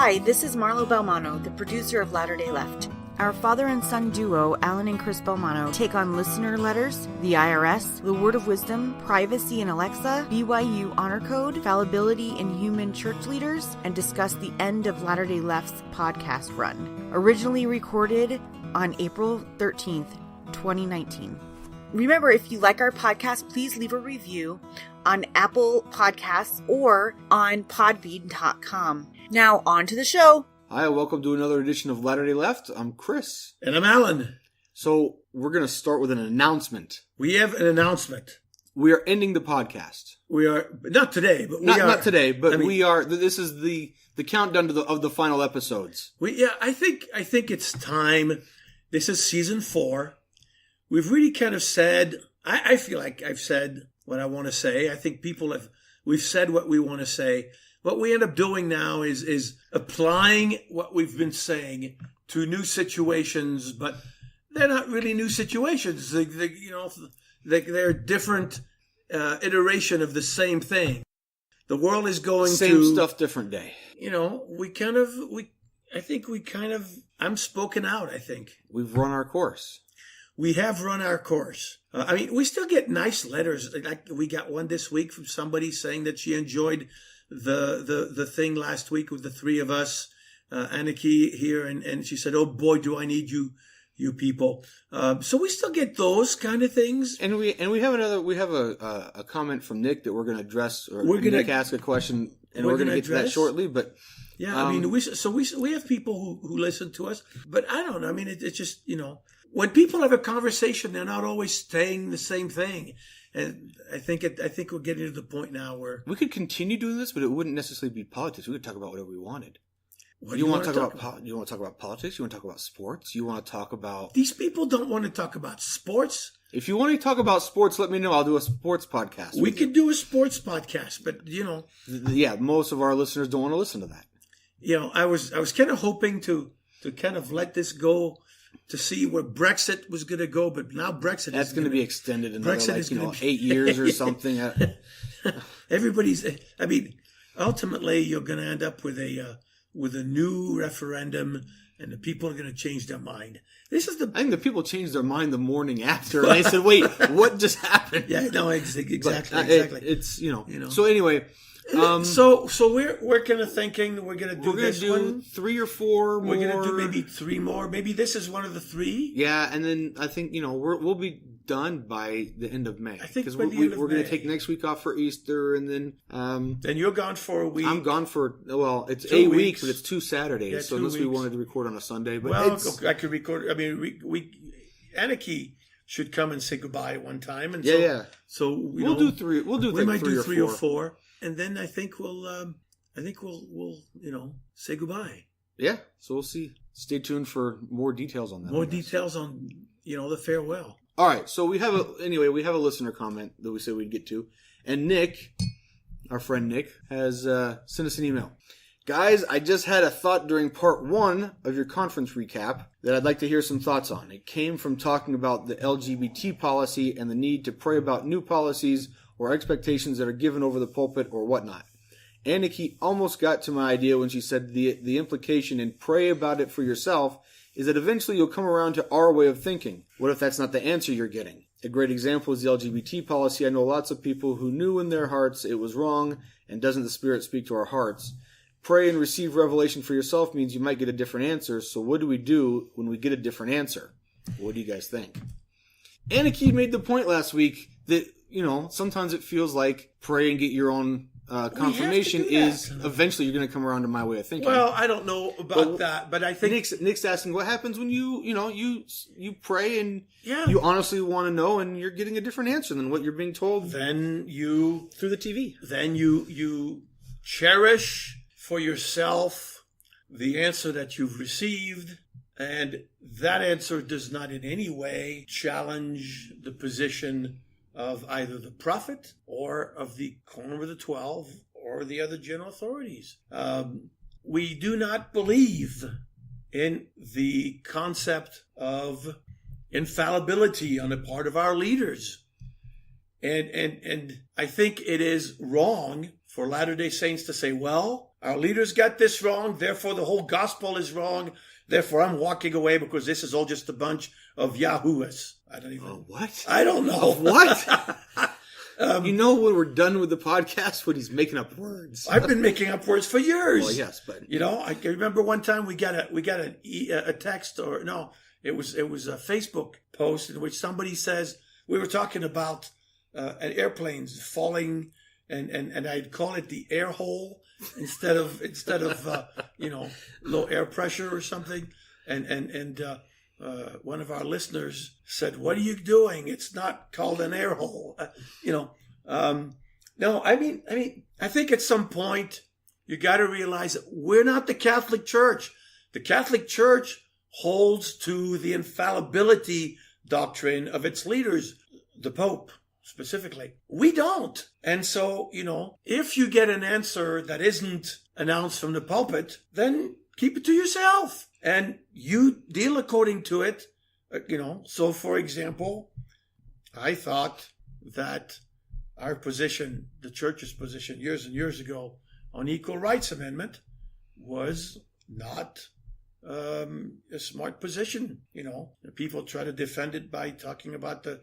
Hi, this is Marlo Balmanno, the producer of Latter-day Left. Our father and son duo, Alain and Cris Balmanno, take on listener letters, the IRS, the Word of Wisdom, privacy in Alexa, BYU Honor Code, fallibility in human church leaders, and discuss the end of Latter-day Left's podcast run. Originally recorded on April 13th, 2019. Remember, if you like our podcast, please leave a review on Apple Podcasts or on podbean.com. Now, on to the show. Hi, welcome to another edition of Latter-day Left. I'm Chris. And I'm Alan. So, we're going to start with an announcement. We have an announcement. We are ending the podcast. We are, not today, but we are. Not today, but we are. This is the countdown to the final episodes. I think it's time. This is season 4. We've really kind of said, I feel like I've said what I want to say. I think we've said what we want to say. What we end up doing now is applying what we've been saying to new situations, but they're not really new situations. They're different iteration of the same thing. The world is going same stuff, different day. I'm spoken out, I think. We've run our course. We have run our course. We still get nice letters. Like we got one this week from somebody saying that she enjoyed the thing last week with the three of us, Aniki here, and she said, "Oh boy, do I need you people." So we still get those kind of things. And we have a comment from Nick that we're going to address. Nick asked a question, and we're going to get to that shortly. But yeah, we have people who listen to us, but I don't know. It's just when people have a conversation, they're not always saying the same thing. And I think we're getting to the point now where we could continue doing this, but it wouldn't necessarily be politics. We could talk about whatever we wanted. What do you want to talk about? You want to talk about politics? You want to talk about sports? You want to talk about... These people don't want to talk about sports. If you want to talk about sports, let me know. I'll do a sports podcast. We could do a sports podcast, but Yeah, most of our listeners don't want to listen to that. I was kind of hoping to kind of let this go to see where Brexit was going to go, but now that's going to be extended another 8 years or something. Ultimately, you're going to end up with a new referendum, and the people are going to change their mind. I think the people changed their mind the morning after, and they said, "Wait, what just happened?" Yeah, no, exactly. It's So anyway. So we're kind of thinking we're going to do this one. 3 or 4 more. We're going to do maybe 3 more. Maybe this is one of the 3. Yeah, and then I think we'll be done by the end of May. I think because we're going to take next week off for Easter, and then then you're gone for a week. I'm gone for it's 8 weeks, but it's 2 Saturdays. Yeah, so unless we wanted to record on a Sunday, but I could record. Aniki should come and say goodbye one time, and So we'll do 3. We'll do. We might do 3 or 4. And then I think we'll say goodbye. Yeah. So we'll see. Stay tuned for more details on that. More details on the farewell. All right. So we have a listener comment that we said we'd get to, and Nick, our friend Nick, has sent us an email. Guys, I just had a thought during part 1 of your conference recap that I'd like to hear some thoughts on. It came from talking about the LGBT policy and the need to pray about new policies or expectations that are given over the pulpit or whatnot. Aniki almost got to my idea when she said the implication in pray about it for yourself is that eventually you'll come around to our way of thinking. What if that's not the answer you're getting? A great example is the LGBT policy. I know lots of people who knew in their hearts it was wrong, and doesn't the Spirit speak to our hearts? Pray and receive revelation for yourself means you might get a different answer, so what do we do when we get a different answer? What do you guys think? Aniki made the point last week that sometimes it feels like pray and get your own confirmation is eventually you're going to come around to my way of thinking. Well, I don't know about that, but I think Nick's asking what happens when you pray and you honestly want to know and you're getting a different answer than what you're being told. Then you through the TV. Then you cherish for yourself the answer that you've received. And that answer does not in any way challenge the position of either the prophet or of the Quorum of the 12 or the other general authorities. We do not believe in the concept of infallibility on the part of our leaders. And I think it is wrong for Latter-day Saints to say, well, our leaders got this wrong, therefore the whole gospel is wrong, therefore I'm walking away because this is all just a bunch of yahoos. I don't even... what? I don't know. What? When we're done with the podcast, when he's making up words. I've been making up words for years. Well, yes, but I can remember one time we got a text, or no, it was a Facebook post in which somebody says we were talking about airplanes falling, and I'd call it the air hole instead of low air pressure or something, and one of our listeners said, "What are you doing? It's not called an air hole." No, I mean, I think at some point you got to realize that we're not the Catholic Church. The Catholic Church holds to the infallibility doctrine of its leaders, the Pope specifically. We don't. And so, if you get an answer that isn't announced from the pulpit, then keep it to yourself and you deal according to it. So for example, I thought that our position, the church's position years and years ago on equal rights amendment was not a smart position. People try to defend it by talking about the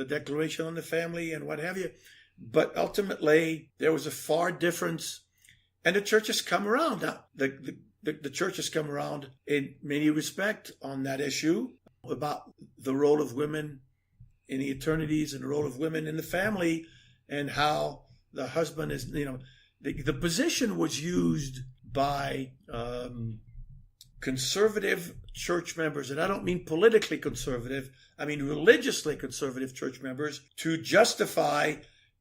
Declaration on the Family and what have you. But ultimately, there was a far difference, and the church has come around. Now, the church has come around in many respects on that issue about the role of women in the eternities and the role of women in the family, and how the husband is, the position was used by conservative church members, and I don't mean politically conservative, I mean religiously conservative church members, to justify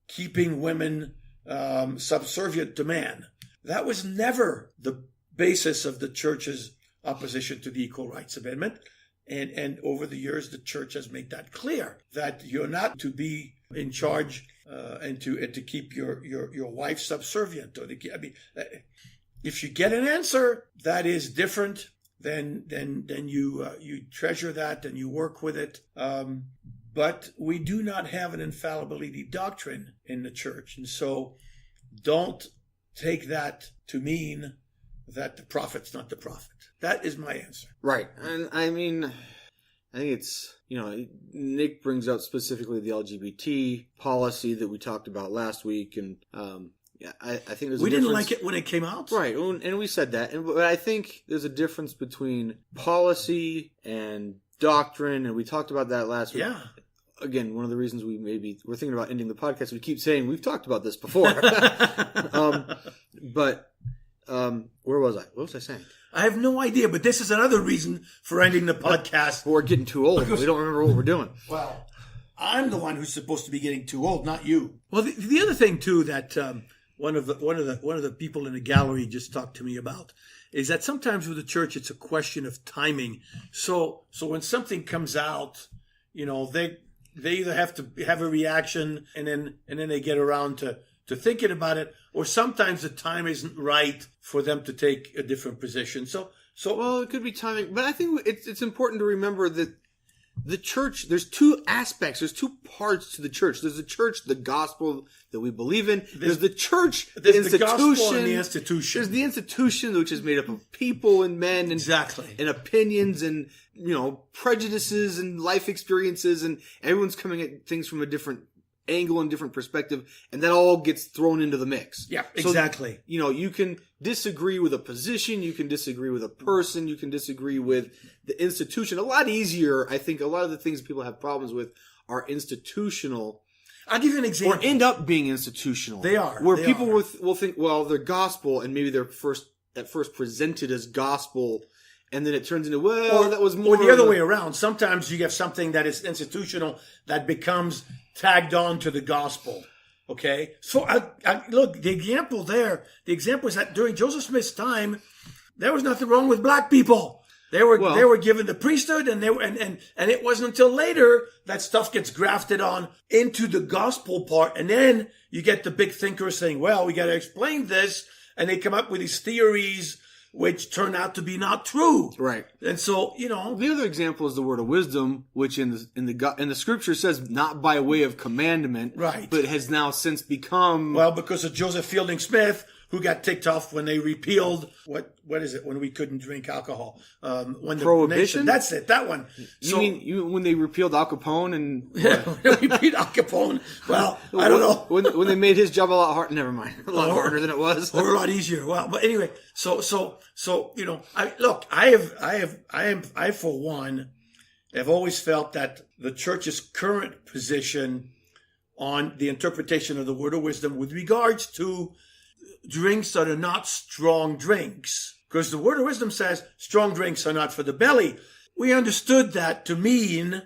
keeping women subservient to man. That was never the basis of the church's opposition to the Equal Rights Amendment. And over the years, the church has made that clear, that you're not to be in charge and to keep your wife subservient. If you get an answer that is different, then you treasure that and you work with it. But we do not have an infallibility doctrine in the church, and so don't take that to mean that the prophet's not the prophet. That is my answer. Right. And I think it's, Nick brings out specifically the LGBT policy that we talked about last week. And I think there's we didn't like it when it came out. Right. And we said that. But I think there's a difference between policy and doctrine. And we talked about that last week. Yeah. Again, one of the reasons we're thinking about ending the podcast, we keep saying we've talked about this before. Where was I? What was I saying? I have no idea, but this is another reason for ending the podcast. We're getting too old. We don't remember what we're doing. Well, I'm the one who's supposed to be getting too old, not you. Well, the other thing too that one of the people in the gallery just talked to me about is that sometimes with the church it's a question of timing. So when something comes out, they either have to have a reaction and then they get around to thinking about it, or sometimes the time isn't right for them to take a different position. So well, it could be timing, but I think it's important to remember that the church, there's two aspects, there's two parts to the church. There's the church, the gospel that we believe in. There's the church, the institution. The gospel and the institution. There's the institution, which is made up of people and men and, exactly, and opinions and, prejudices and life experiences, and everyone's coming at things from a different angle and different perspective, and that all gets thrown into the mix. Yeah, exactly. So, you can disagree with a position, you can disagree with a person, you can disagree with the institution. A lot easier, I think, a lot of the things people have problems with are institutional. I'll give you an example. Or end up being institutional. They are. Where people will think, well, they're gospel, and maybe they're at first presented as gospel, and then it turns into, that was more. Or the other way around. Sometimes you get something that is institutional that becomes tagged on to the gospel. Okay? So, look, the example is that during Joseph Smith's time, there was nothing wrong with black people. They were given the priesthood, and it wasn't until later that stuff gets grafted on into the gospel part, and then you get the big thinkers saying, well, we got to explain this, and they come up with these theories which turned out to be not true. Right. And so, The other example is the word of wisdom, which in the scripture says not by way of commandment, right, but has now since become because of Joseph Fielding Smith, who got ticked off when they repealed what is it when we couldn't drink alcohol? When the Prohibition? That's it. That one. You mean when they repealed Al Capone and when they repealed Al Capone? Well, I don't know. when they made his job a lot harder. Never mind, a lot harder than it was, or a lot easier. Well, but anyway, so I for one have always felt that the church's current position on the interpretation of the word of wisdom with regards to drinks that are not strong drinks, because the word of wisdom says strong drinks are not for the belly. We understood that to mean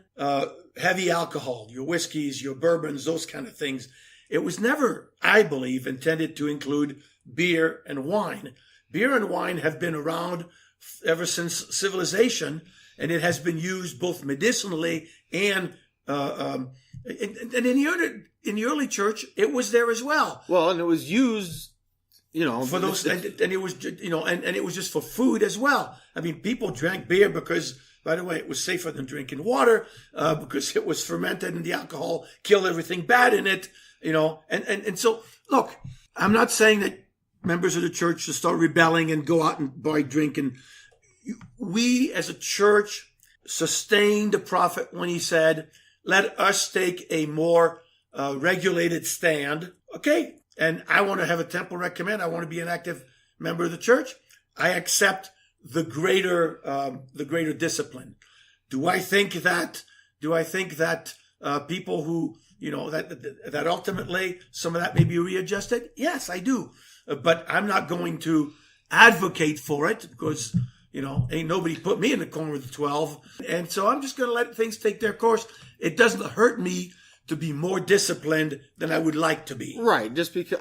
heavy alcohol, your whiskeys, your bourbons, those kind of things. It was never, I believe, intended to include beer and wine. Beer and wine have been around ever since civilization, and it has been used both medicinally and in the early church, it was there as well. Well, and it was used, for those, and it was, and it was just for food as well. I mean, people drank beer because, by the way, it was safer than drinking water, because it was fermented and the alcohol killed everything bad in it, and so, look, I'm not saying that members of the church should start rebelling and go out and buy drink. And we as a church sustained the prophet when he said, let us take a more regulated stand. Okay. And I want to have a temple recommend. I want to be an active member of the church. I accept the greater discipline. Do I think that people who, that ultimately some of that may be readjusted? Yes, I do. But I'm not going to advocate for it because, ain't nobody put me in the corner with the 12. And so I'm just going to let things take their course. It doesn't hurt me to be more disciplined than I would like to be. Right. Just because,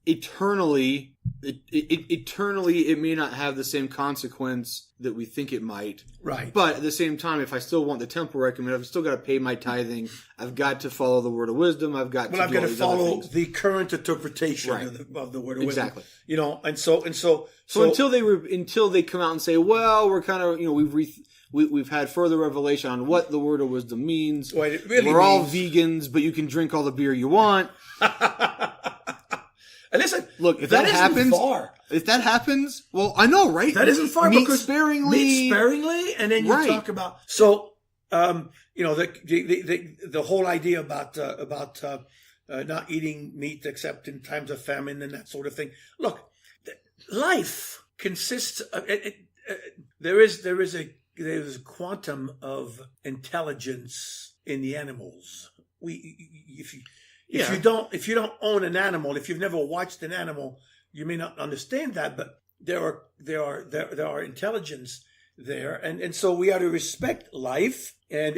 eternally, it may not have the same consequence that we think it might. Right. But at the same time, if I still want the temple recommend, I've still got to pay my tithing. I've got to follow the word of wisdom. I've got to follow the current interpretation of the word of wisdom. Exactly. And so until they come out and say, well, we're kind of, we've had further revelation on what the word of wisdom means. What it really we're all means. vegans, but you can drink all the beer you want. And listen, look, if that happens, well, I know, right? That isn't far Meat because sparingly, and then you talk about the whole idea about not eating meat except in times of famine and that sort of thing. Look, life consists of there is a quantum of intelligence in the animals. If you don't own an animal, if you've never watched an animal, you may not understand that, but there are intelligence there, and so we ought to respect life, and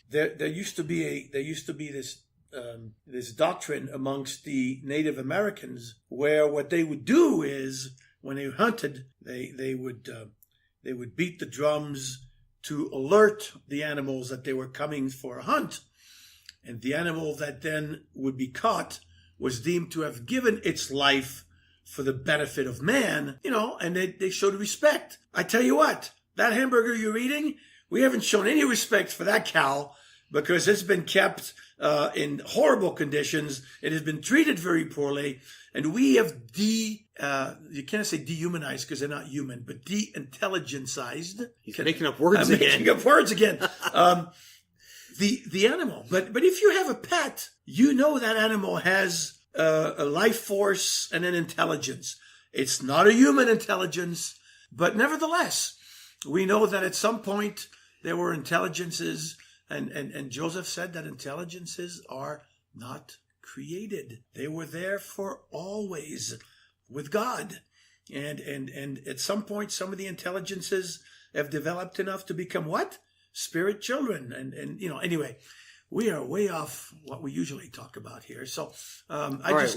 there used to be this doctrine amongst the Native Americans where what they would do is when they hunted, they would beat the drums to alert the animals that they were coming for a hunt. And the animal that then would be caught was deemed to have given its life for the benefit of man, and they showed respect. I tell you what, that hamburger you're eating, we haven't shown any respect for that cow because it's been kept in horrible conditions. It has been treated very poorly. And we have you can't say dehumanized because they're not human, but de-intelligentized. He's making up words again. The animal. But if you have a pet, that animal has a life force and an intelligence. It's not a human intelligence, but nevertheless, we know that at some point there were intelligences, and Joseph said that intelligences are not created. They were there for always with God. And at some point, some of the intelligences have developed enough to become what? Spirit children. And anyway, we are way off what we usually talk about here. So I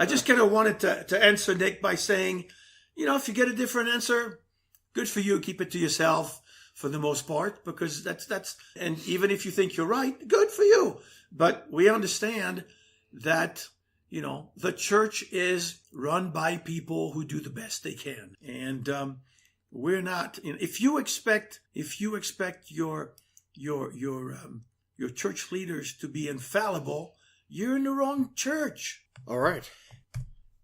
just kind of wanted to answer Nick by saying, if you get a different answer, good for you. Keep it to yourself for the most part, because that's, and even if you think you're right, good for you. But we understand that, the church is run by people who do the best they can. And we're not. If you expect your church leaders to be infallible, you're in the wrong church. All right.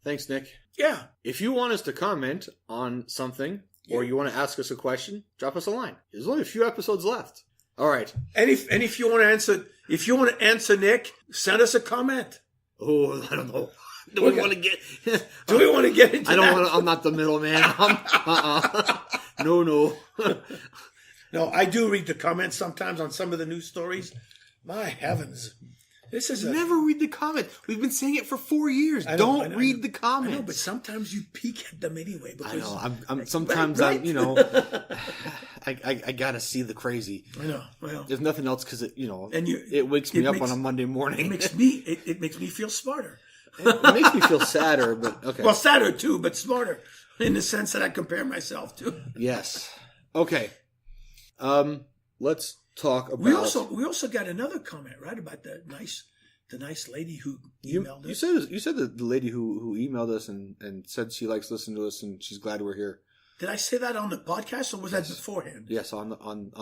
Thanks, Nick. Yeah. If you want us to comment on something or you want to ask us a question, drop us a line. There's only a few episodes left. All right. And if you want to answer Nick, send us a comment. Oh, I don't know. Do we want to get into I don't want to. I'm not the middleman. No. No, I do read the comments sometimes on some of the news stories. My heavens. This is Never read the comments. We've been saying it for 4 years. I Don't know. read the comments. I know, but sometimes you peek at them anyway. I know. Right? I gotta see the crazy. I know. Well, there's nothing else because it wakes me up on a Monday morning. It makes me feel smarter. It makes me feel sadder, but okay. Well, sadder too, but smarter in the sense that I compare myself to. Yes. Okay. Let's talk about. We also got another comment, right, about the nice lady who emailed us. You said that the lady who emailed us and said she likes listening to us and she's glad we're here. Did I say that on the podcast or was that beforehand? Yes, on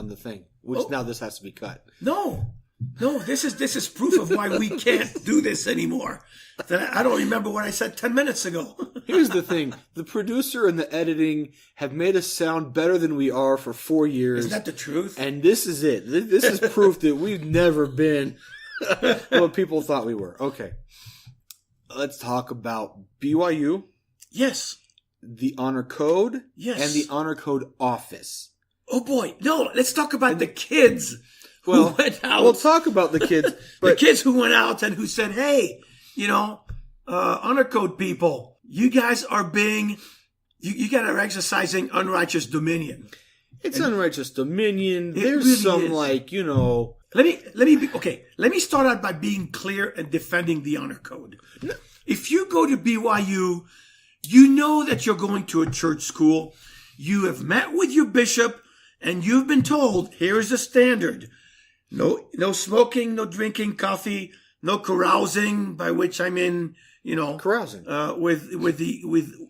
the thing. Which now this has to be cut. No, this is proof of why we can't do this anymore. That I don't remember what I said 10 minutes ago. Here's the thing. The producer and the editing have made us sound better than we are for 4 years. Isn't that the truth? And this is it. This is proof that we've never been what people thought we were. Okay. Let's talk about BYU. Yes. The Honor Code. Yes. And the Honor Code Office. Oh boy. No, let's talk about the kids who went out. We'll talk about the kids. But the kids who went out and who said, hey, Honor Code people, you guys are you guys are exercising unrighteous dominion. It's unrighteous dominion. There's really some is. Let me start out by being clear and defending the Honor Code. If you go to BYU, you know that you're going to a church school. You have met with your bishop and you've been told, here is the standard. No smoking, no drinking coffee, no carousing, by which I mean, carousing. With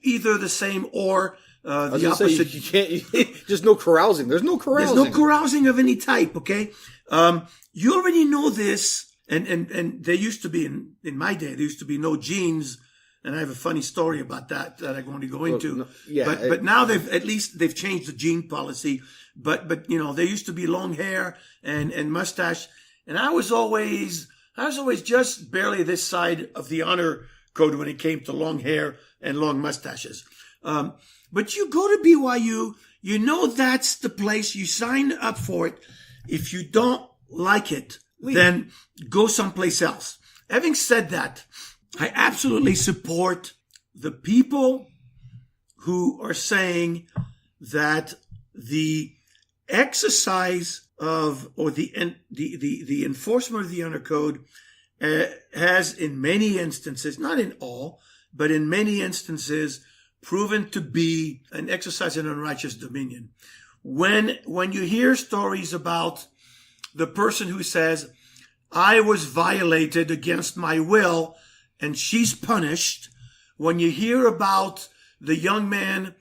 either the same or the opposite. You can't. Just no carousing. There's no carousing. There's no carousing of any type. Okay. You already know this, and there used to be in my day. There used to be no jeans, and I have a funny story about that I'm going to go into. But now they've changed the jean policy. But there used to be long hair and mustache, and I was always just barely this side of the Honor Code when it came to long hair and long mustaches. But you go to BYU, you know that's the place. You signed up for it. If you don't like it, then go someplace else. Having said that, I absolutely support the people who are saying that the exercise of or the enforcement of the Honor Code has in many instances, not in all, but in many instances, proven to be an exercise in unrighteous dominion. When you hear stories about the person who says, I was violated against my will and she's punished, when you hear about the young man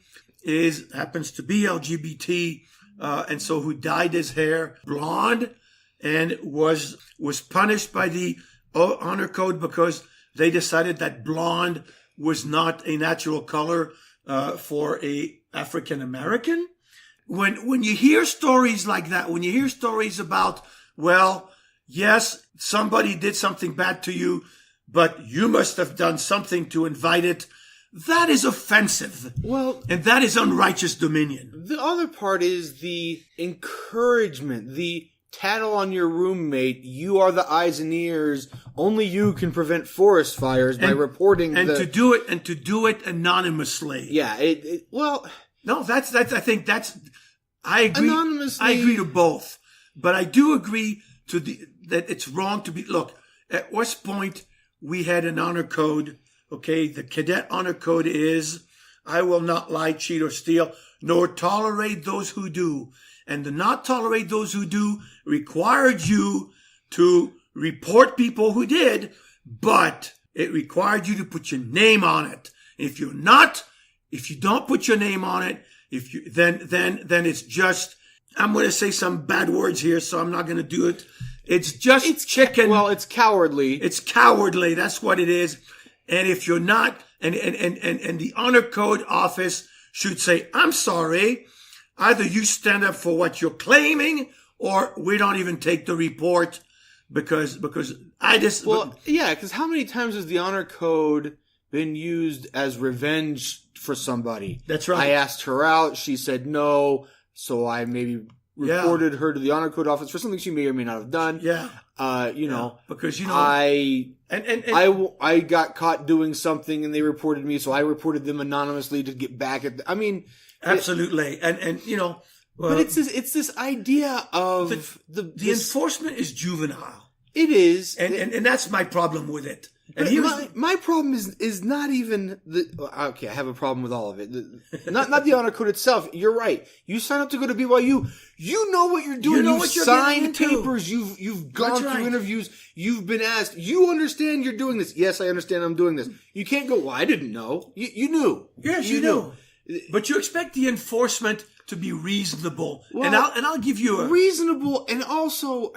happens to be LGBT, and so who dyed his hair blonde and was punished by the Honor Code because they decided that blonde was not a natural color for a African American. When you hear stories like that, when you hear stories about, well, yes, somebody did something bad to you, but you must have done something to invite it, that is offensive. Well, and that is unrighteous dominion. The other part is the encouragement, the tattle on your roommate. You are the eyes and ears. Only you can prevent forest fires by reporting. To do it anonymously. Yeah. No, that's. I think that's. I agree. Anonymously. I agree to both, but I do agree that it's wrong to be. Look, at West Point, we had an honor code. Okay, the cadet honor code is, I will not lie, cheat, or steal, nor tolerate those who do. And to not tolerate those who do required you to report people who did, but it required you to put your name on it. If you're not, if you don't put your name on it, then it's just, I'm going to say some bad words here, so I'm not going to do it. It's chicken. Well, it's cowardly. It's cowardly. That's what it is. And if you're not, and the honor code office should say, I'm sorry. Either you stand up for what you're claiming, or we don't even take the report because I just... Well, yeah, because how many times has the honor code been used as revenge for somebody? That's right. I asked her out. She said no. So I maybe reported her to the honor code office for something she may or may not have done. Yeah. Because, I got caught doing something and they reported me. So I reported them anonymously to get back at absolutely. But it's this idea of the enforcement is juvenile. It is. And that's my problem with it. And my problem is not even okay, I have a problem with all of it. Not the honor code itself. You're right. You sign up to go to BYU. You know what you're doing. You've signed papers. You've gone through interviews. You've been asked. You understand you're doing this. Yes, I understand I'm doing this. You can't go, well, I didn't know. You knew. Yes, you knew. But you expect the enforcement to be reasonable. Well, and I'll give you reasonable and also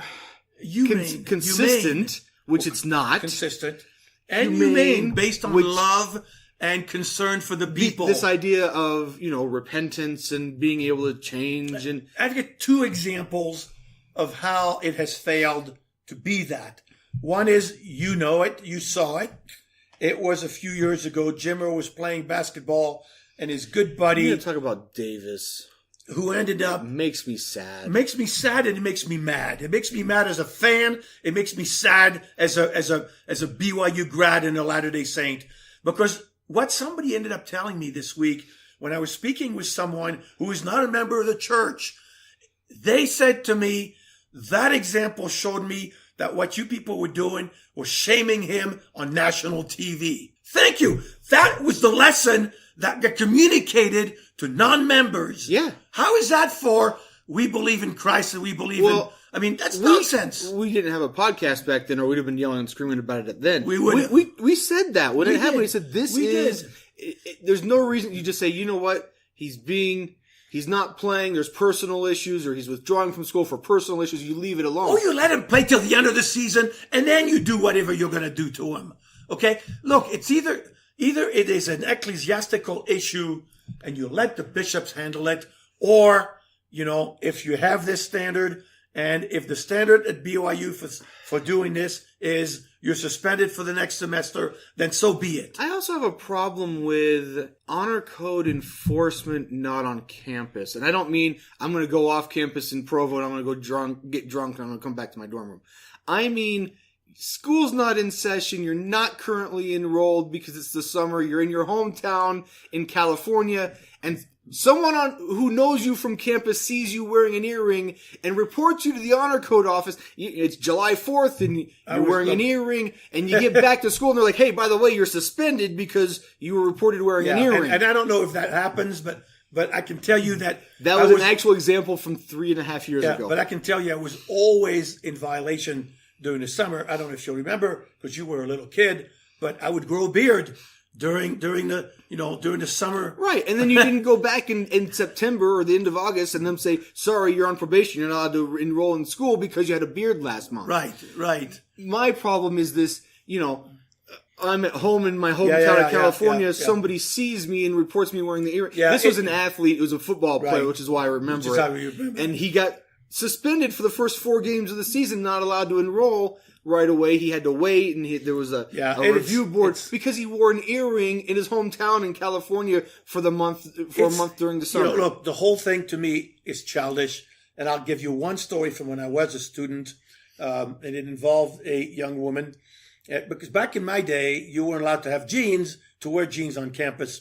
consistent, which it's not. Consistent. And humane, based on love and concern for the people. This idea of, repentance and being able to change. And I get two examples of how it has failed to be that. One is, you saw it. It was a few years ago. Jimmer was playing basketball and his good buddy. You're going to talk about Davis. Who ended up... Makes me sad. It makes me sad and it makes me mad. It makes me mad as a fan. It makes me sad as a BYU grad and a Latter-day Saint. Because what somebody ended up telling me this week when I was speaking with someone who is not a member of the church, they said to me, that example showed me that what you people were doing was shaming him on national TV. Thank you. That was the lesson that got communicated to non-members. Yeah. How is that for we believe in Christ and we believe in... that's nonsense. We didn't have a podcast back then, or we'd have been yelling and screaming about it then. We would. We said that when it happened. We said there's no reason. You just say, you know what? He's not playing. There's personal issues, or he's withdrawing from school for personal issues. You leave it alone. Oh, you let him play till the end of the season, and then you do whatever you're going to do to him. Okay? Look, it's either it is an ecclesiastical issue and you let the bishops handle it, or, if you have this standard, and if the standard at BYU for doing this is you're suspended for the next semester, then so be it. I also have a problem with honor code enforcement not on campus. And I don't mean I'm going to go off campus in Provo and I'm going to go get drunk, and I'm going to come back to my dorm room. I mean, school's not in session. You're not currently enrolled because it's the summer. You're in your hometown in California, and someone who knows you from campus sees you wearing an earring and reports you to the honor code office. It's July 4th and you're wearing an earring, and you get back to school and they're like, hey, by the way, you're suspended because you were reported wearing an earring. And I don't know if that happens, but I can tell you that was an actual example from 3.5 years ago. But I can tell you I was always in violation during the summer. I don't know if you'll remember because you were a little kid, but I would grow a beard during the summer. Right. And then you didn't go back in September or the end of August and them say, sorry, you're on probation. You're not allowed to enroll in school because you had a beard last month. Right. My problem is this, I'm at home in my hometown of California. Somebody sees me and reports me wearing the earring. This was an athlete. It was a football player, which is why I remember it. And he got suspended for the first 4 games of the season, not allowed to enroll right away. He had to wait, and there was a review board because he wore an earring in his hometown in California for a month during the summer. Look, the whole thing to me is childish, and I'll give you one story from when I was a student, and it involved a young woman. Because back in my day, you weren't allowed to wear jeans on campus,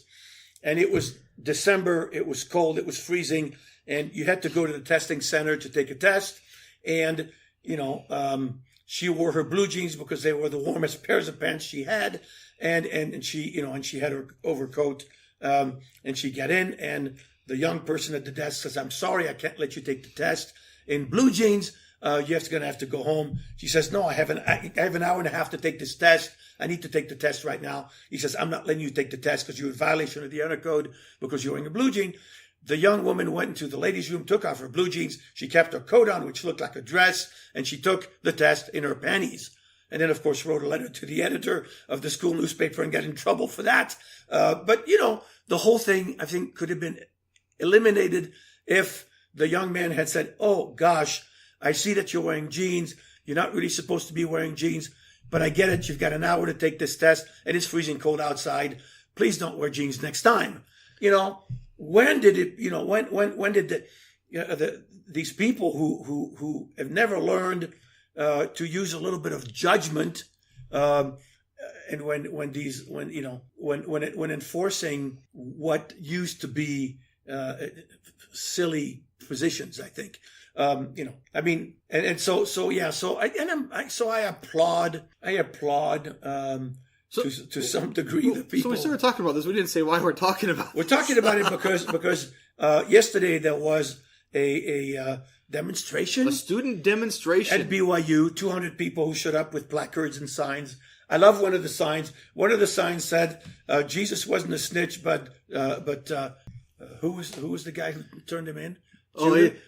and it was December, it was cold, it was freezing, and you had to go to the testing center to take a test, and she wore her blue jeans because they were the warmest pairs of pants she had, and she had her overcoat, and she got in, and the young person at the desk says, "I'm sorry, I can't let you take the test in blue jeans. You're going to have to go home." She says, "No, I have an hour and a half to take this test. I need to take the test right now. He says, I'm not letting you take the test because you're in violation of the honor code because you're wearing a blue jean. The young woman went into the ladies' room, took off her blue jeans. She kept her coat on, which looked like a dress, and she took the test in her panties. And then, of course, wrote a letter to the editor of the school newspaper and got in trouble for that. But, the whole thing, I think, could have been eliminated if the young man had said, oh, gosh, I see that you're wearing jeans. You're not really supposed to be wearing jeans, but I get it. You've got an hour to take this test. It is freezing cold outside. Please don't wear jeans next time. When did it, when did these people who have never learned to use a little bit of judgment, and when enforcing what used to be silly positions, I think, so I applaud to some degree the people. So we started talking about this. We didn't say why we're talking about it. We're talking about it because yesterday there was a demonstration. A student demonstration. At BYU, 200 people who showed up with placards and signs. I love one of the signs. One of the signs said, Jesus wasn't a snitch, but who was the guy who turned him in?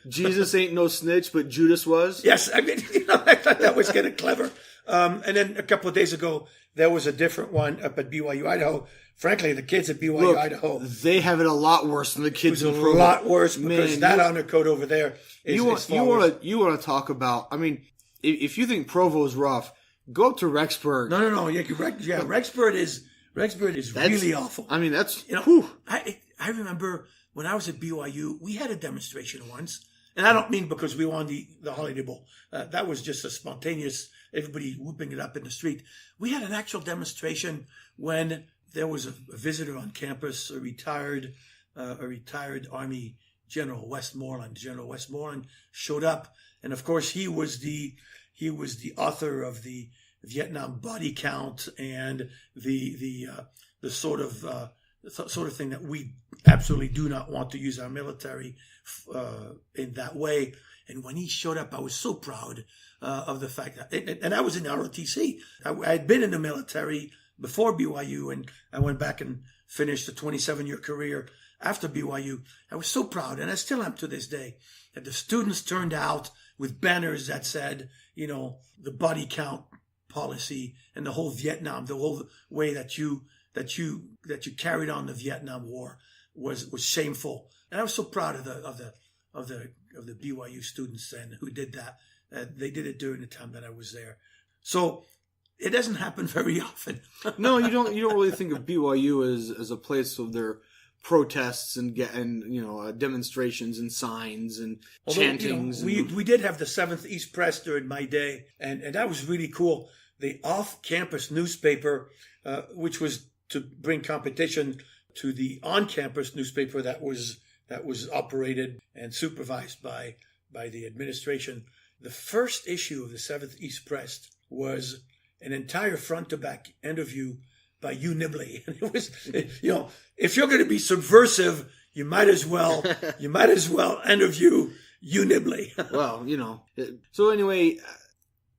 Jesus ain't no snitch, but Judas was? Yes, I thought that was kind of clever. And then a couple of days ago, there was a different one up at BYU, Idaho. Frankly, the kids at BYU, Idaho, they have it a lot worse than the kids in Provo. A lot worse because that honor code over there is you want to talk about? I mean, if you think Provo is rough, go up to Rexburg. No. Yeah, Rexburg is really awful. I mean, that's I remember when I was at BYU, we had a demonstration once, and I don't mean because we won the Holiday Bowl. That was just a spontaneous, everybody whooping it up in the street. We had an actual demonstration when there was a visitor on campus, a retired Army General Westmoreland. General Westmoreland showed up, and of course he was the author of the Vietnam body count and the sort of thing that we absolutely do not want to use our military in that way. And when he showed up, I was so proud of the fact that, and I was in ROTC. I had been in the military before BYU, and I went back and finished a 27-year career after BYU. I was so proud, and I still am to this day, that the students turned out with banners that said, the body count policy and the whole Vietnam, the whole way that you carried on the Vietnam War was shameful. And I was so proud of the BYU students and who did that. They did it during the time that I was there. So it doesn't happen very often. No, you don't really think of BYU as a place of their protests and demonstrations and signs and chantings. We did have the 7th East Press during my day, and that was really cool. The off-campus newspaper, which was to bring competition to the on-campus newspaper that was operated and supervised by the administration. The first issue of the 7th East Press was an entire front-to-back interview by Hugh Nibley. And it was, if you're going to be subversive, you might as well interview Hugh Nibley. Well, So anyway,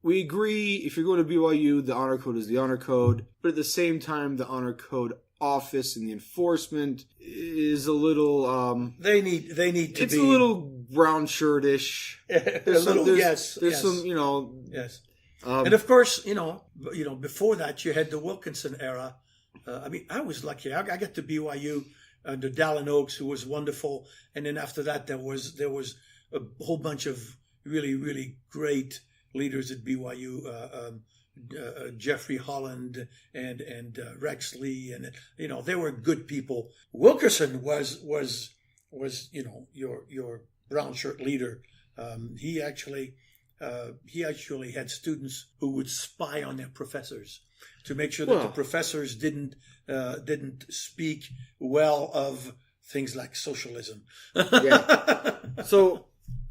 we agree if you're going to BYU, the honor code is the honor code. But at the same time, the honor code office and the enforcement is a little they need to it's be a little brown shirtish. Yes. And of course, before that you had the Wilkinson era. I was lucky. I got to BYU under Dallin Oaks, who was wonderful, and then after that there was a whole bunch of really, really great leaders at BYU. Jeffrey Holland and Rex Lee, and they were good people. Wilkerson was your brown shirt leader. He actually had students who would spy on their professors to make sure that the professors didn't speak well of things like socialism. Yeah. So,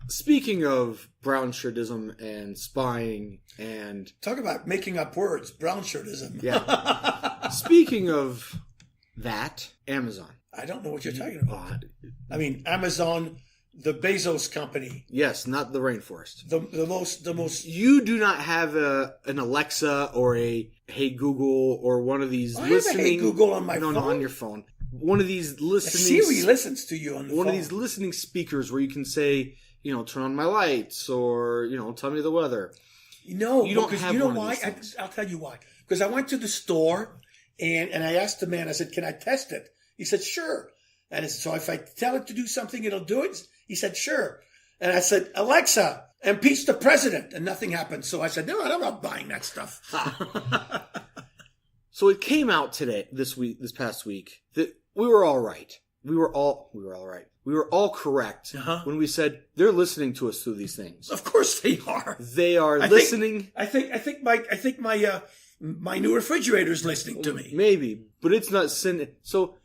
speaking of brown shirtism and spying and... Talk about making up words, brown shirtism. Yeah. Speaking of that, Amazon. I don't know what you're talking about. I mean, Amazon The Bezos company. Yes, not the rainforest. The most. You do not have an Alexa or a Hey Google or one of these I listening. have a Hey Google on my phone. No, on your phone. One of these listening. Siri listens to you on the phone. One of these listening speakers where you can say, turn on my lights or tell me the weather. No, you don't have you know one of why? these things. I'll tell you why. Because I went to the store and I asked the man. I said, "Can I test it?" He said, "Sure." And I said, "So if I tell it to do something, it'll do it?" He said, "Sure." And I said, "Alexa, impeach the president," and nothing happened. So I said, "No, I'm not buying that stuff." So it came out this past week, that we were all right. We were all right. We were all correct when we said they're listening to us through these things. Of course they are. They are listening. I think my new refrigerator's listening to me. Maybe, but it's not sending. So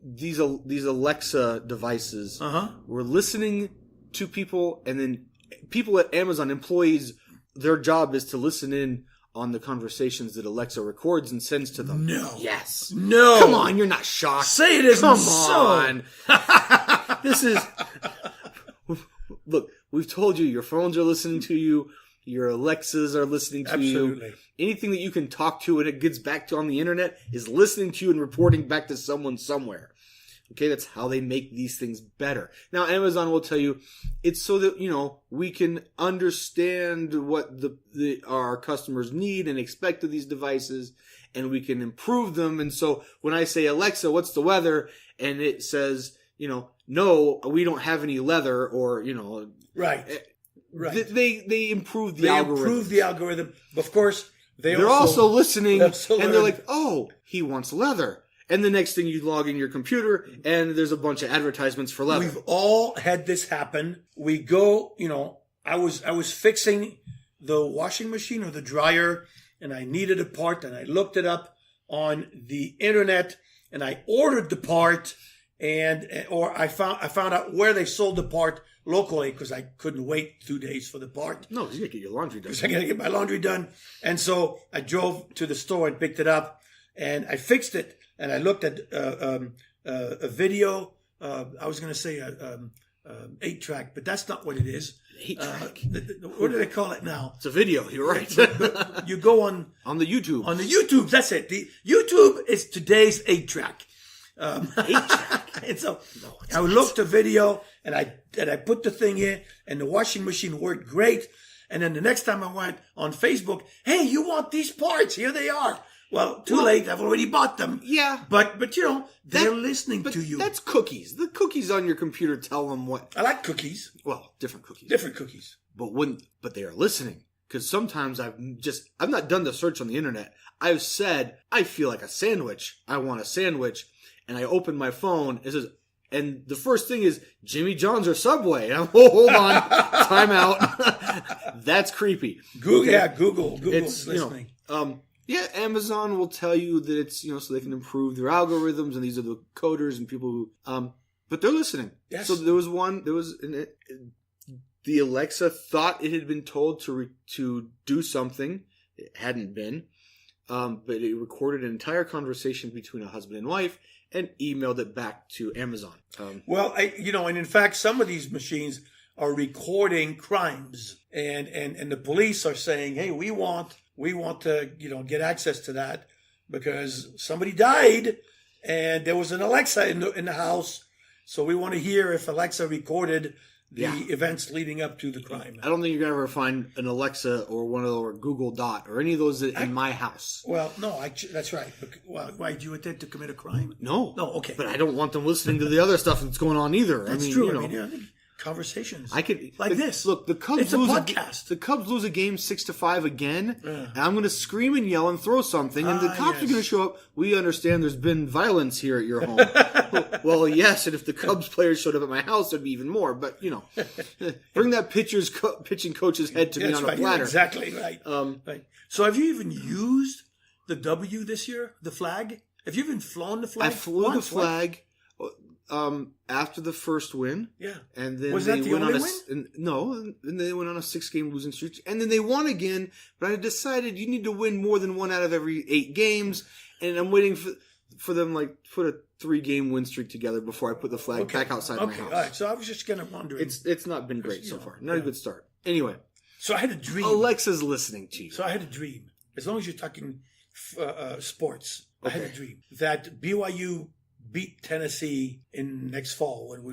these Alexa devices were listening to people, and then people at Amazon, employees, their job is to listen in on the conversations that Alexa records and sends to them. No. Yes. No. Come on, you're not shocked. Say it isn't Come so. on. This is... Look, we've told you your phones are listening to you. Your Alexas are listening to Absolutely. you. Anything that you can talk to and it gets back to on the internet is listening to you and reporting back to someone somewhere. Okay, that's how they make these things better. Now, Amazon will tell you it's so that, we can understand what our customers need and expect of these devices, and we can improve them. And so when I say, "Alexa, what's the weather?" and it says, "No, we don't have any leather," or, Right. They improve the algorithm. They improve the algorithm. Of course, they're also listening, and they're learn. like, "Oh, he wants leather." And the next thing you log in your computer and there's a bunch of advertisements for leather. We've all had this happen. We go, I was fixing the washing machine or the dryer and I needed a part and I looked it up on the internet and I ordered the part or I found out where they sold the part locally because I couldn't wait 2 days for the part. No, you gotta get your laundry done. Because I gotta get my laundry done. And so I drove to the store and picked it up and I fixed it. And I looked at a video. I was going to say 8-track, but that's not what it is. 8-track. What do they call it now? It's a video. You're right. You go on the YouTube. On the YouTube, that's it. The YouTube is today's 8-track. 8-track. And so I looked the video and I put the thing in, and the washing machine worked great. And then the next time I went on Facebook, "Hey, you want these parts? Here they are." Well, too late. I've already bought them. Yeah. But they're listening to you. That's cookies. The cookies on your computer tell them what. I like cookies. Well, different cookies. Different cookies. But they are listening. Because sometimes I've not done the search on the internet. I've said, "I feel like a sandwich. I want a sandwich." And I open my phone. It says, and the first thing is Jimmy John's or Subway. And I'm, hold on. Time out. That's creepy. Google, okay? yeah, Google's listening. Yeah, Amazon will tell you that it's, so they can improve their algorithms, and these are the coders and people who, but they're listening. Yes. So the Alexa thought it had been told to do something. It hadn't been. But it recorded an entire conversation between a husband and wife and emailed it back to Amazon. And in fact, some of these machines are recording crimes, and the police are saying, "Hey, we want to, get access to that because somebody died and there was an Alexa in the house. So we want to hear if Alexa recorded the events leading up to the crime." I don't think you're going to ever find an Alexa or one of or Google Dot or any of those in my house. Well, no, that's right. Why, do you intend to commit a crime? No. No, okay. But I don't want them listening to the other stuff that's going on either. That's true. Conversations like this. Look, the Cubs it's a podcast. The Cubs lose a game 6-5 again, and I'm going to scream and yell and throw something, and the cops are going to show up. "We understand there's been violence here at your home." Well, yes, and if the Cubs players showed up at my house, there'd be even more. But bring that pitching coach's head to me on a platter. Exactly right. Right. So, have you even used the W this year? The flag? Have you even flown the flag? I flew the flag. After the first win. Yeah. And then was that the only win? No, and then they went on a 6-game losing streak. And then they won again, but I decided you need to win more than one out of every 8 games. And I'm waiting for for them, like, put a 3-game win streak together before I put the flag back outside my house. All right. So I was just kind of wondering. It's not been great so far. Not a good start. Anyway. So I had a dream. Alexa's listening to you. So I had a dream. As long as you're talking sports, I had a dream that BYU beat Tennessee in next fall when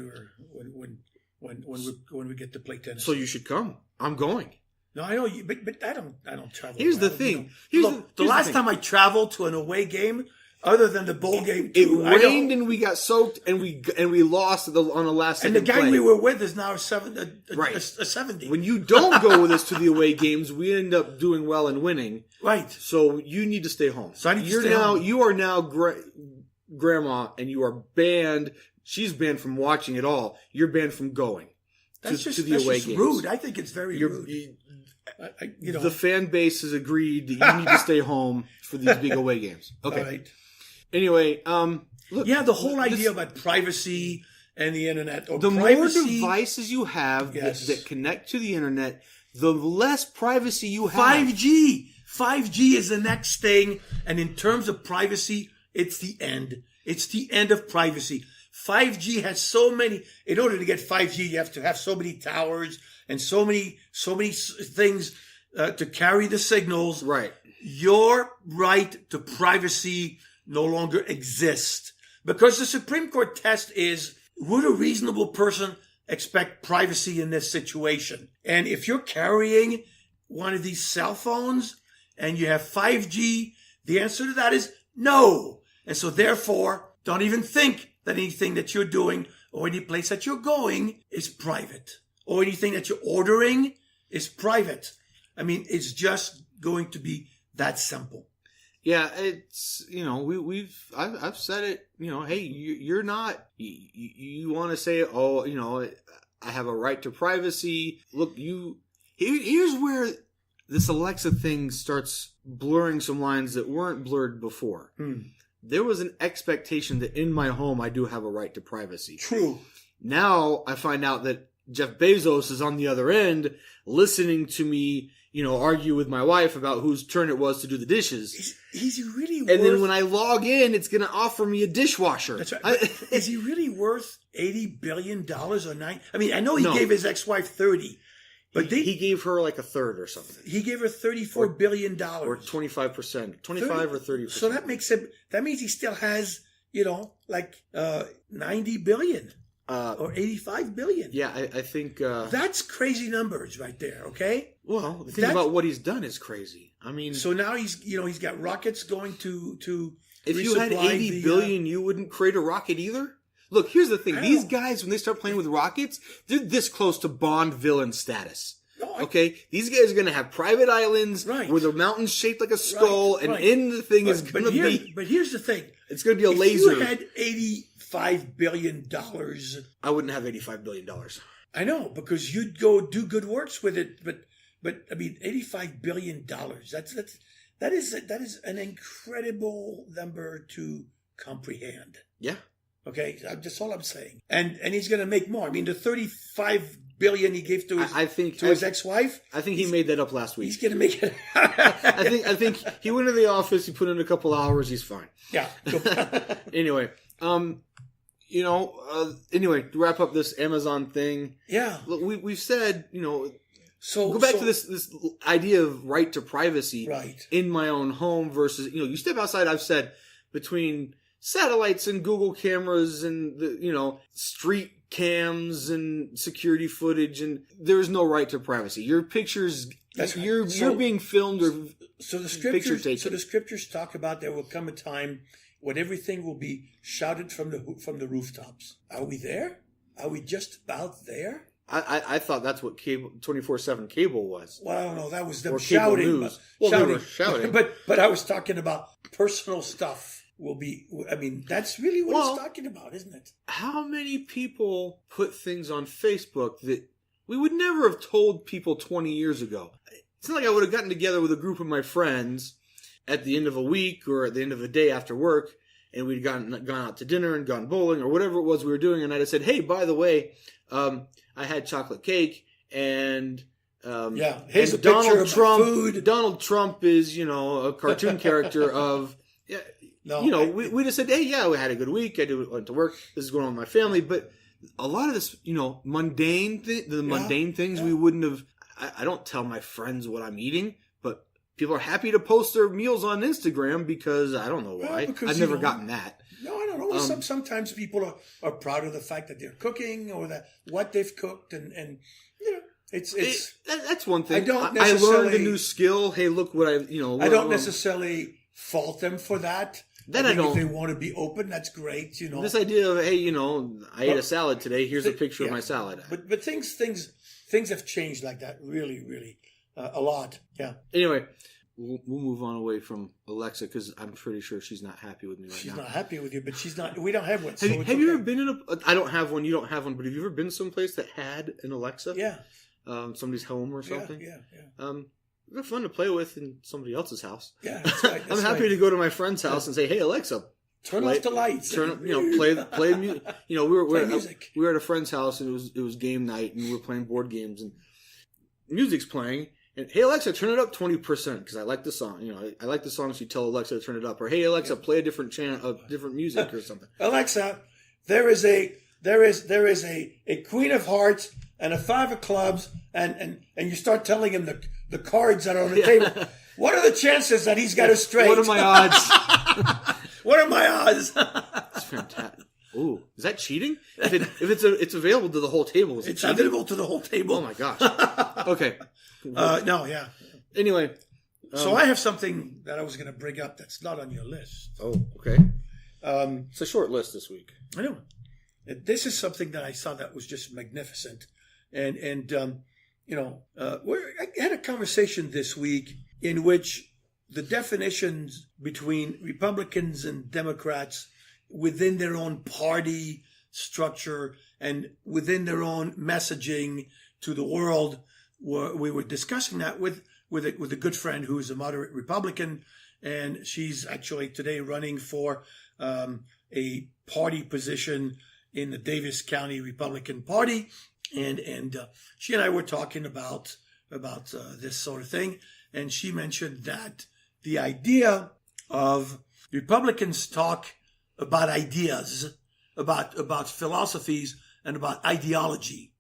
we get to play Tennessee. So you should come. I'm going. No, I know you, but I don't travel. Here's the thing. The last time I traveled to an away game, other than the bowl game, it rained and we got soaked and we lost on the last second. And the guy play. we were with is now a 70. When you don't go with us to the away games, we end up doing well and winning. Right. So you need to stay home. So I need to stay home. You are now grandma, and you are banned. She's banned from watching it all. You're banned from going to the away games. Rude. I think it's very rude. The fan base has agreed that you need to stay home for these big away games. Okay. All right. Anyway, look. Yeah, the whole idea about privacy and the internet. The more devices you have that connect to the internet, the less privacy you have. 5G. 5G is the next thing. And in terms of privacy, it's the end. It's the end of privacy. 5G has so many. In order to get 5G, you have to have so many towers and so many things to carry the signals. Right. Your right to privacy no longer exists because the Supreme Court test is: would a reasonable person expect privacy in this situation? And if you're carrying one of these cell phones and you have 5G, the answer to that is no. And so therefore, don't even think that anything that you're doing or any place that you're going is private, or anything that you're ordering is private. I mean, it's just going to be that simple. Yeah, it's, I've said it, hey, you're not, you want to say, I have a right to privacy. Look, here's where this Alexa thing starts blurring some lines that weren't blurred before. There was an expectation that in my home I do have a right to privacy. True. Now I find out that Jeff Bezos is on the other end listening to me, argue with my wife about whose turn it was to do the dishes. Is he really worth... And then when I log in, it's going to offer me a dishwasher. That's right. Is he really worth $80 billion or nine? I mean, I know he gave his ex-wife 30, but he gave her like a third or something. He gave her $34 billion. Or 25%. 25 or 30%. So that means he still has, like $90 billion. Or 85 billion. Yeah, I think... that's crazy numbers right there, okay? Well, the thing about what he's done is crazy. I mean... So now he's got rockets going to if you had 80 billion, you wouldn't create a rocket either? Look, here's the thing. These guys, when they start playing with rockets, they're this close to Bond villain status. Okay? These guys are going to have private islands where the mountain's shaped like a skull, and in the thing is going to be... But here's the thing. It's going to be a laser. If you had $85 billion... I wouldn't have $85 billion. I know, because you'd go do good works with it, but I mean, $85 billion. That is an incredible number to comprehend. Yeah. Okay, that's all I'm saying. And he's going to make more. I mean, the $35 billion he gave to his ex-wife. I think he made that up last week. He's going to make it. I think he went to the office. He put in a couple hours. He's fine. Yeah. Anyway, anyway, to wrap up this Amazon thing. Yeah. Look, we've said, so go back to this idea of right to privacy in my own home versus, you step outside. I've said between satellites and Google cameras and the, street cams and security footage, and there's no right to privacy. Your pictures, you're being filmed or the scriptures talk about there will come a time when everything will be shouted from the rooftops. Are we there? Are we just about there? I thought that's what 24/7 cable was. Well, I don't know. That was them shouting. They were shouting. But I was talking about personal stuff. That's really what it's talking about, isn't it? How many people put things on Facebook that we would never have told people 20 years ago? It's not like I would have gotten together with a group of my friends at the end of a week or at the end of a day after work, and we'd gone out to dinner and gone bowling or whatever it was we were doing, and I'd have said, hey, by the way, I had chocolate cake, and here's and a picture of food. Donald Trump is, a cartoon character of... No, we just said, hey, yeah, we had a good week. Went to work. This is going on with my family. But a lot of this, mundane things we wouldn't have. I don't tell my friends what I'm eating, but people are happy to post their meals on Instagram because I don't know why. I've never gotten that. No, I don't know. Sometimes people are proud of the fact that they're cooking or that what they've cooked, and that's one thing. I learned a new skill. Hey, look what I don't necessarily fault them for that. Then I don't. If they want to be open, that's great. This idea of hey, I ate a salad today. Here's a picture of my salad. But things have changed like that. Really, really a lot. Yeah. Anyway. We'll move on away from Alexa because I'm pretty sure she's not happy with me right now. She's not happy with you, but she's not. We don't have one. Have you ever been in I don't have one. You don't have one. But have you ever been someplace that had an Alexa? Yeah. Somebody's home or something. Yeah. They're fun to play with in somebody else's house. Yeah, that's right. I'm happy to go to my friend's house and say, "Hey, Alexa, turn off the lights. Play music." We were music. We were at a friend's house and it was game night and we were playing board games and music's playing. And, hey, Alexa, turn it up 20% because I like the song. I like the song, so you tell Alexa to turn it up. Or, hey, Alexa, play a different channel of different music or something. Alexa, there is a Queen of Hearts and a Five of Clubs, and you start telling him the cards that are on the table. What are the chances that he's got a straight? What are my odds? What are my odds? It's fantastic. Ooh, is that cheating? If it's available to the whole table, it's available to the whole table. Oh my gosh. Okay. No, yeah. Anyway, so I have something that I was going to bring up that's not on your list. Oh, okay. It's a short list this week. I know. This is something that I saw that was just magnificent, and I had a conversation this week in which the definitions between Republicans and Democrats within their own party structure and within their own messaging to the world. We were discussing that with a good friend who is a moderate Republican, and she's actually today running for a party position in the Davis County Republican Party, and she and I were talking about this sort of thing, and she mentioned that the idea of Republicans talk about ideas, about philosophies, and about ideology,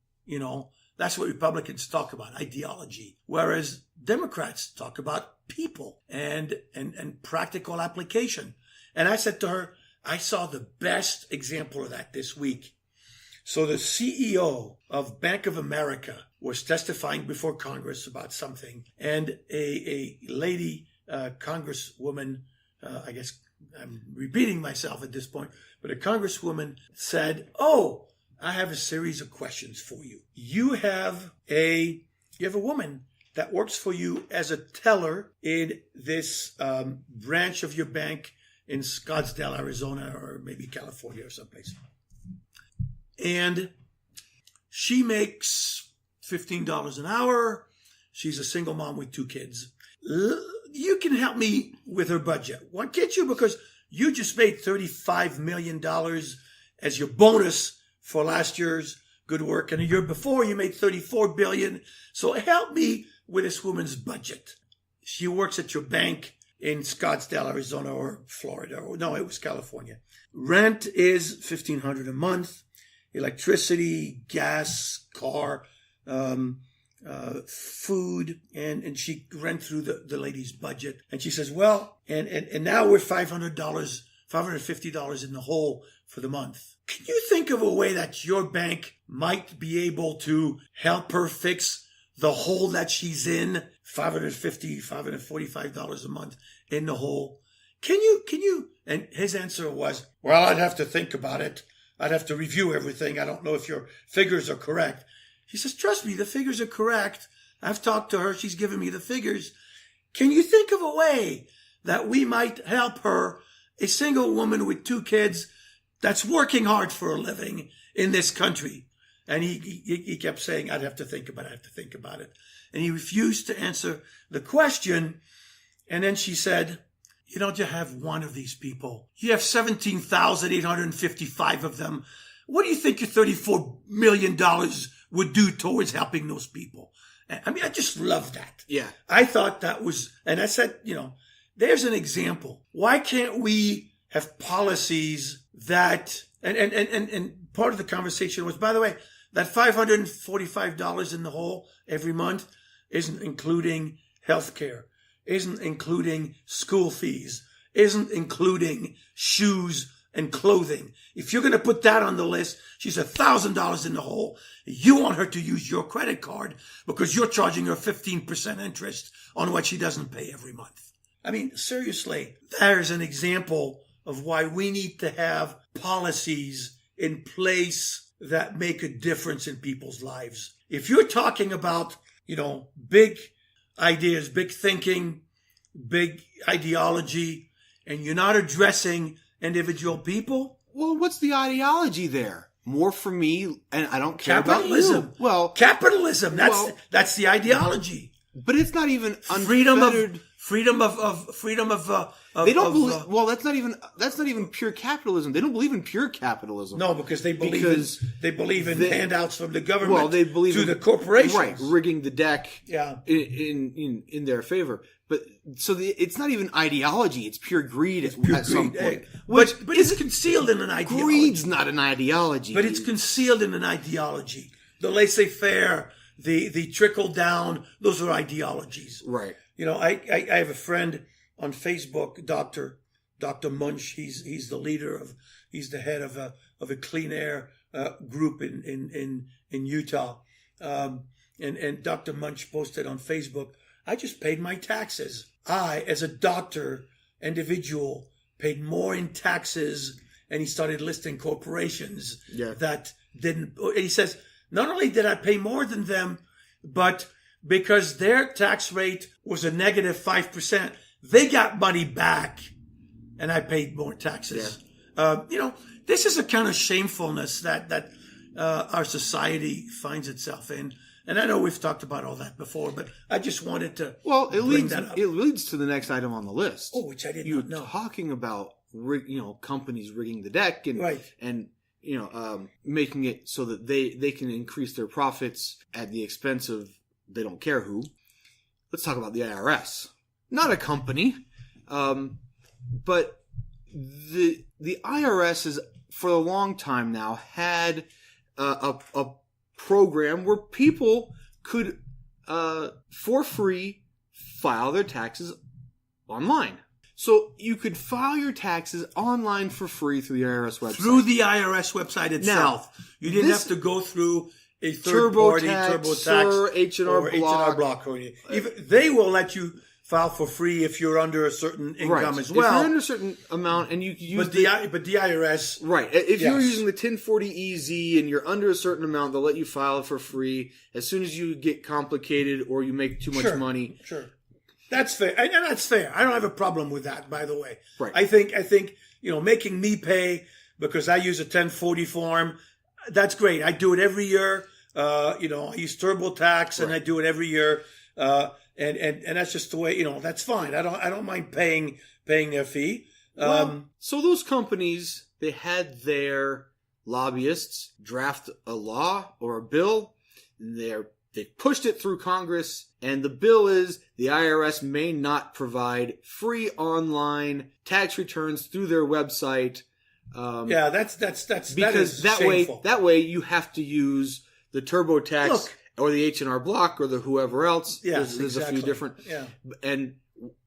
That's what Republicans talk about, ideology. Whereas Democrats talk about people and practical application. And I said to her, I saw the best example of that this week. So the CEO of Bank of America was testifying before Congress about something. And a lady, congresswoman, I guess I'm repeating myself at this point, but a congresswoman said, "Oh, I have a series of questions for you. You have a woman that works for you as a teller in this branch of your bank in Scottsdale, Arizona, or maybe California or someplace. And she makes $15 an hour. She's a single mom with 2 kids. You can help me with her budget. Why can't you? Because you just made $35 million as your bonus for last year's good work, and a year before you made $34 billion. So help me with this woman's budget. She works at your bank in Scottsdale, Arizona, or Florida. No, it was California. Rent is $1,500 a month. Electricity, gas, car, food, and she ran through the lady's budget. And she says, well, and now we're $550 in the hole for the month. Can you think of a way that your bank might be able to help her fix the hole that she's in? $550, $545 a month in the hole. Can you? And his answer was, well, I'd have to think about it. I'd have to review everything. I don't know if your figures are correct. He says, trust me, the figures are correct. I've talked to her. She's given me the figures. Can you think of a way that we might help her, a single woman with 2 kids that's working hard for a living in this country? And he kept saying, I'd have to think about it. I have to think about it. And he refused to answer the question. And then she said, you don't just have one of these people. You have 17,855 of them. What do you think your $34 million would do towards helping those people? I mean, I just love that. Yeah. I thought that was, and I said, there's an example. Why can't we have policies that, and part of the conversation was, by the way, that $545 in the hole every month isn't including health care, isn't including school fees, isn't including shoes and clothing. If you're going to put that on the list, she's $1,000 in the hole. You want her to use your credit card because you're charging her 15% interest on what she doesn't pay every month. I mean, seriously, there's an example of why we need to have policies in place that make a difference in people's lives. If you're talking about, big ideas, big thinking, big ideology, and you're not addressing individual people. Well, what's the ideology there? More for me, and I don't care capitalism. about you. Well, capitalism. That's the ideology. But it's not even freedom unfettered. freedom of They don't believe. Well, that's not even pure capitalism. They don't believe in pure capitalism. No, because they believe in handouts from the government. Well, they believe to the corporations, right? Rigging the deck. Yeah. In their favor. But so it's not even ideology; it's pure greed at some point. But it's concealed in an ideology. Greed's not an ideology, but it's concealed in an ideology. The laissez-faire, the trickle down; those are ideologies, right? I have a friend on Facebook, Dr. Munch. He's the head of a clean air group in Utah, and Dr. Munch posted on Facebook, I just paid my taxes. I, as a doctor, individual, paid more in taxes. And he started listing corporations that didn't. And he says, not only did I pay more than them, but because their tax rate was a negative 5%, they got money back. And I paid more taxes. Yeah. This is a kind of shamefulness that our society finds itself in. And I know we've talked about all that before, but I just wanted to bring that up. It leads to the next item on the list. Oh, which I didn't know. You're talking about companies rigging the deck and making it so that they can increase their profits at the expense of they don't care who. Let's talk about the IRS. Not a company, but the IRS has for a long time now had a program where people could, for free, file their taxes online. So you could file your taxes online for free through the IRS website. Through the IRS website itself. Now, you didn't have to go through a third party, TurboTax, or H&R Block. Even they will let you file for free if you're under a certain income as well. If you're under a certain amount and you use but the IRS... Right. If you're using the 1040EZ and you're under a certain amount, they'll let you file it for free. As soon as you get complicated or you make too much money... Sure. That's fair. And that's fair. I don't have a problem with that, by the way. Right. I think making me pay because I use a 1040 form, that's great. I do it every year. I use TurboTax and I do it every year. And that's just the way, that's fine. I don't mind paying their fee. So those companies, they had their lobbyists draft a law or a bill. They pushed it through Congress, and the bill is the IRS may not provide free online tax returns through their website. That's because that way you have to use the TurboTax or the H&R Block or the whoever else. Yes, there's a few different. Yeah. And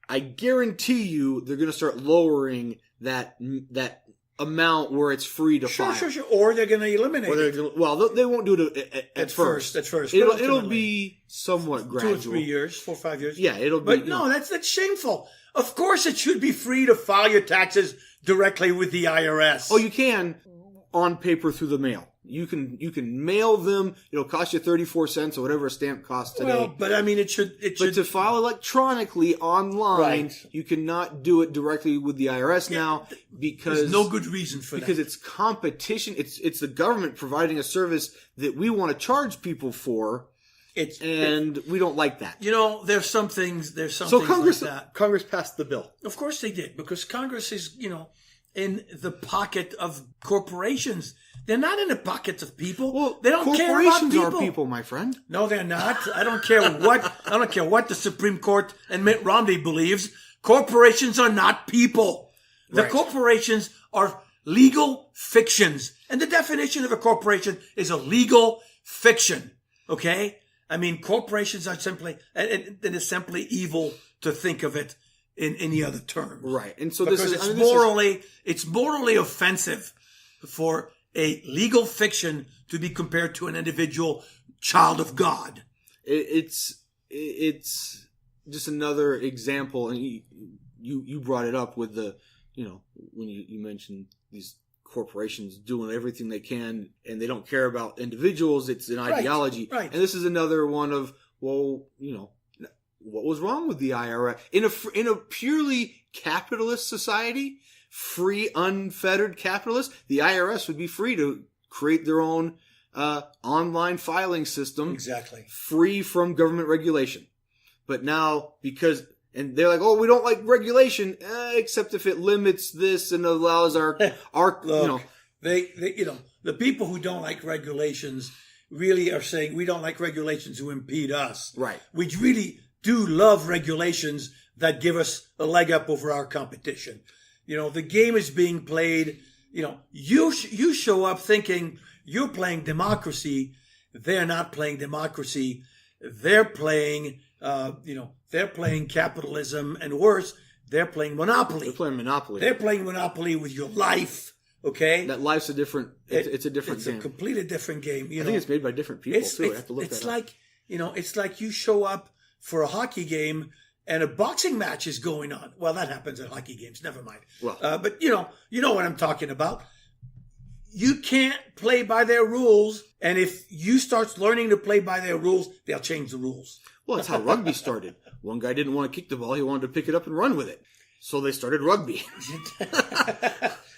I guarantee you they're going to start lowering that amount where it's free to file. Sure. Or they're going to eliminate it. Well, they won't do it at first. At first. It'll be somewhat gradual. 2 or 3 years, 4 or 5 years. Yeah, it'll be. But no, that's shameful. Of course it should be free to file your taxes directly with the IRS. Oh, you can on paper through the mail. You can mail them. It'll cost you 34 cents or whatever a stamp costs today. Well, but I mean, it should. But to file electronically online, you cannot do it directly with the IRS now because there's no good reason for that. Because it's competition. It's the government providing a service that we want to charge people for. We don't like that. There's some things like that. Congress passed the bill. Of course they did, because Congress is, in the pocket of corporations. They're not in the pockets of people. Well, they don't care about people. Corporations are people, my friend. No, they're not. I don't care what the Supreme Court and Mitt Romney believes. Corporations are not people. The Right. corporations are legal fictions. And the definition of a corporation is a legal fiction. Okay? I mean, corporations are simply, and it's simply evil to think of it in any other terms. Right. And so Because it's morally offensive for a legal fiction to be compared to an individual child of God. It's just another example, and you brought it up with the, when you mentioned these corporations doing everything they can and they don't care about individuals. It's an ideology. Right. And this is another one of, what was wrong with the IRS? In a purely capitalist society, free, unfettered capitalist, the IRS would be free to create their own online filing system. Exactly. Free from government regulation. But now, and they're like, oh, we don't like regulation, except if it limits this and allows our Look, the people who don't like regulations really are saying we don't like regulations who impede us. Right. We really do love regulations that give us a leg up over our competition. The game is being played. You show up thinking you're playing democracy. They're not playing democracy. They're playing, they're playing capitalism, and worse, they're playing monopoly. They're playing Monopoly. They're playing monopoly with your life. Okay, that life's a different. It's a different game. It's a completely different game. I think it's made by different people too. I have to look it's that like up. it's like you show up for a hockey game and a boxing match is going on. Well, that happens at hockey games. Never mind. Well, but you know what I'm talking about. You can't play by their rules, and if you start learning to play by their rules, they'll change the rules. Well, that's how rugby started. One guy didn't want to kick the ball; he wanted to pick it up and run with it. So they started rugby.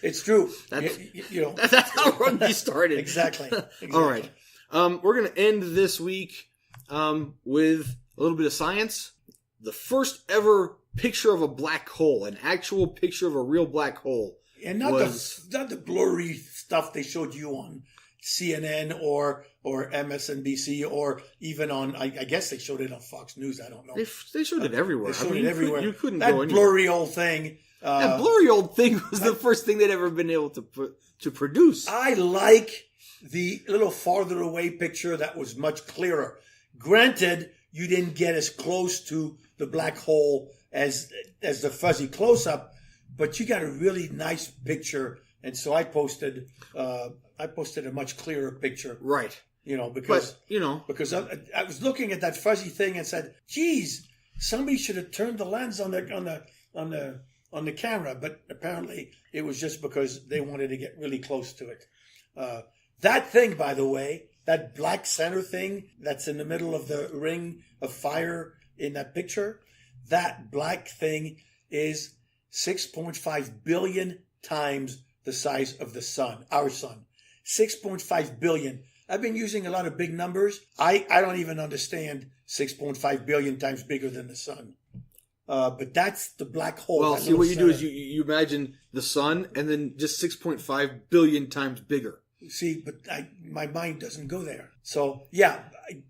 It's true. That's how rugby started. Exactly. All right. We're going to end this week with a little bit of science. The first ever picture of a black hole, an actual picture of a real black hole. And not the blurry stuff they showed you on CNN or MSNBC or even on, I guess they showed it on Fox News. I don't know. They showed it everywhere. They showed it everywhere. You couldn't that go anywhere. blurry old thing. That blurry old thing was the first thing they'd ever been able to produce. I like the little farther away picture that was much clearer. Granted, you didn't get as close to the black hole as the fuzzy close-up, but you got a really nice picture. And so I posted a much clearer picture. Right. Because I was looking at that fuzzy thing and said, geez, somebody should have turned the lens on the camera, but apparently it was just because they wanted to get really close to it. That thing, by the way, that black center thing that's in the middle of the ring of fire in that picture, that black thing is 6.5 billion times the size of the sun, our sun. 6.5 billion. I've been using a lot of big numbers. I don't even understand 6.5 billion times bigger than the sun. But that's the black hole. Well, see, what you do is you imagine the sun and then just 6.5 billion times bigger. See, but my mind doesn't go there. So, yeah,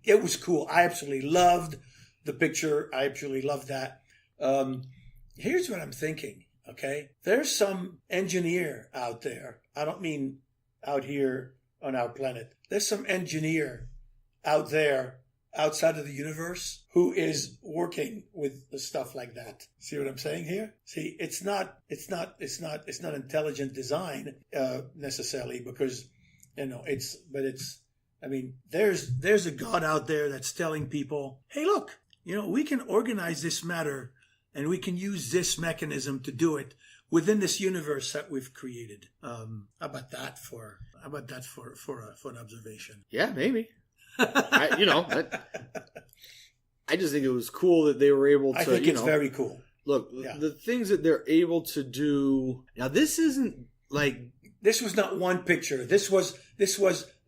it was cool. I absolutely loved the picture. I absolutely loved that. Here's what I'm thinking, okay? There's some engineer out there. I don't mean out here on our planet. There's some engineer out there outside of the universe who is working with the stuff like that. See what I'm saying here? See, it's not intelligent design necessarily, because there's a God out there that's telling people, hey, look, we can organize this matter and we can use this mechanism to do it within this universe that we've created. How about that for an observation? Yeah, maybe. I just think it was cool that they were able to. I think it's very cool. Look, the things that they're able to do. Now, this isn't like. This was not one picture. This was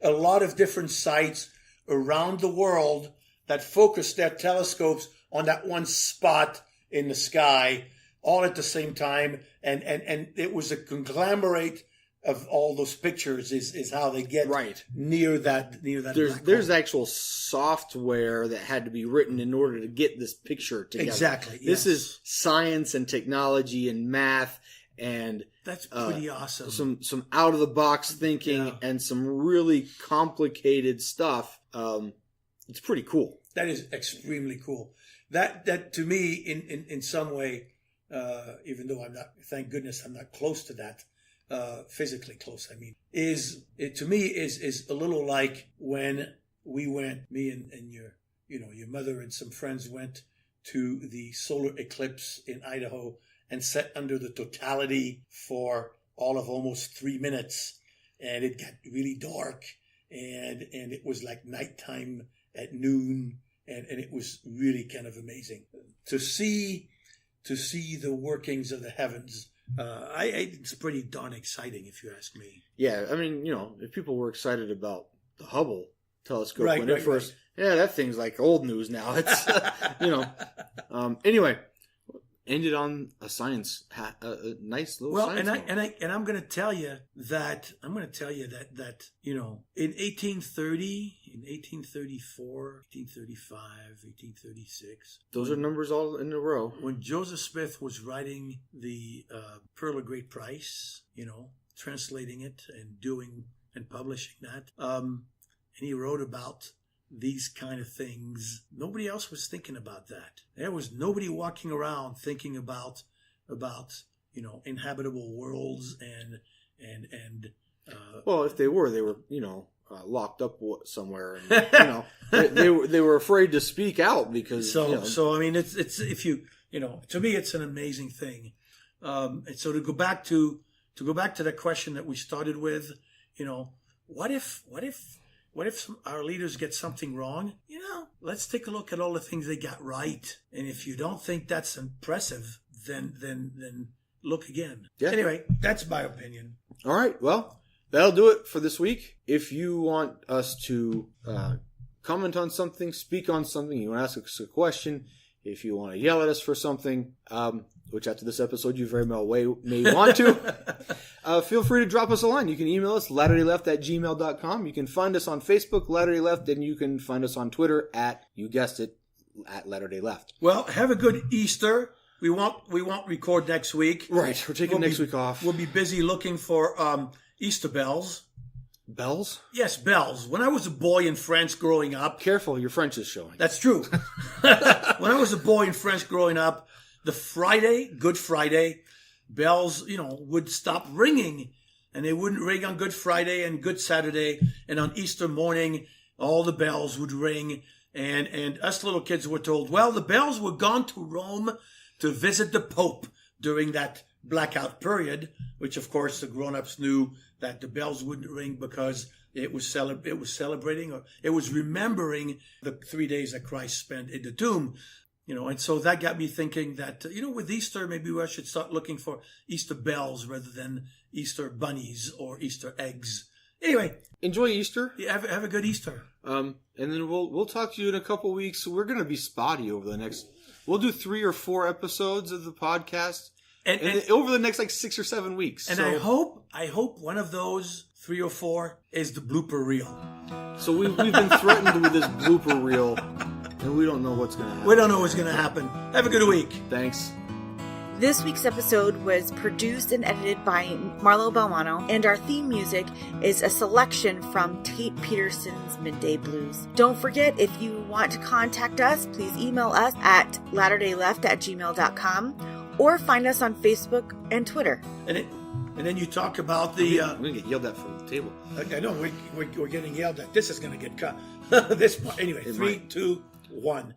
a lot of different sites around the world that focused their telescopes on that one spot in the sky, all at the same time, and it was a conglomerate of all those pictures is how they get right near that. There's actual software that had to be written in order to get this picture together. Exactly. This is science and technology and math and that's pretty awesome. Some out of the box thinking and some really complicated stuff. It's pretty cool. That is extremely cool. That to me, in some way, even though I'm not, thank goodness I'm not close to that, physically close. I mean, is a little like when we went, me and your mother and some friends went to the solar eclipse in Idaho and sat under the totality for all of almost 3 minutes, and it got really dark, and it was like nighttime at noon, and it was really kind of amazing to see the workings of the heavens. It's pretty darn exciting, if you ask me. Yeah, I mean, if people were excited about the Hubble telescope when it first, that thing's like old news now. It's anyway, ended on a science, a nice little science. And I'm going to tell you that in 1830, in 1834, 1835, 1836. Those are numbers all in a row. When Joseph Smith was writing the Pearl of Great Price, translating it and publishing that, and he wrote about these kind of things. Nobody else was thinking about that. There was nobody walking around thinking about inhabitable worlds and well, if they were locked up somewhere, and they were afraid to speak out because so I mean it's if you to me it's an amazing thing. And so to go back to that question that we started with, what if our leaders get something wrong? Let's take a look at all the things they got right. And if you don't think that's impressive, then look again. Yeah. Anyway, that's my opinion. All right. Well, that'll do it for this week. If you want us to comment on something, speak on something, you want to ask us a question, if you want to yell at us for something, which after this episode you very well may want to, feel free to drop us a line. You can email us, latterdayleft@gmail.com. You can find us on Facebook, Latter-day Left, and you can find us on Twitter at Latter-day Left. Well, have a good Easter. We won't record next week. Right, we're taking next week off. We'll be busy looking for Easter bells. Bells? Yes, bells. When I was a boy in France growing up... Careful, your French is showing. That's true. When I was a boy in France growing up, the Good Friday, bells, would stop ringing. And they wouldn't ring on Good Friday and Good Saturday. And on Easter morning, all the bells would ring. And us little kids were told, well, the bells were gone to Rome to visit the Pope during that blackout period, which of course the grown-ups knew that the bells wouldn't ring because it was celebrating, or it was remembering the 3 days that Christ spent in the tomb. And so that got me thinking that, with Easter, maybe we should start looking for Easter bells rather than Easter bunnies or Easter eggs. Anyway. Enjoy Easter. Yeah, have a good Easter. And then we'll talk to you in a couple weeks. We're going to be spotty over the next... We'll do 3 or 4 episodes of the podcast and over the next 6 or 7 weeks. And so, I hope one of those 3 or 4 is the blooper reel. So we've been threatened with this blooper reel, and we don't know what's going to happen. We don't know what's going to happen. Have a good week. Thanks. This week's episode was produced and edited by Marlo Balmanno, and our theme music is a selection from Tate Peterson's Midday Blues. Don't forget, if you want to contact us, please email us at latterdayleft@gmail.com or find us on Facebook and Twitter. And then you talk about the... We're going to get yelled at from the table. I know, we're getting yelled at. This is going to get cut. Anyway, 3, 2, 1.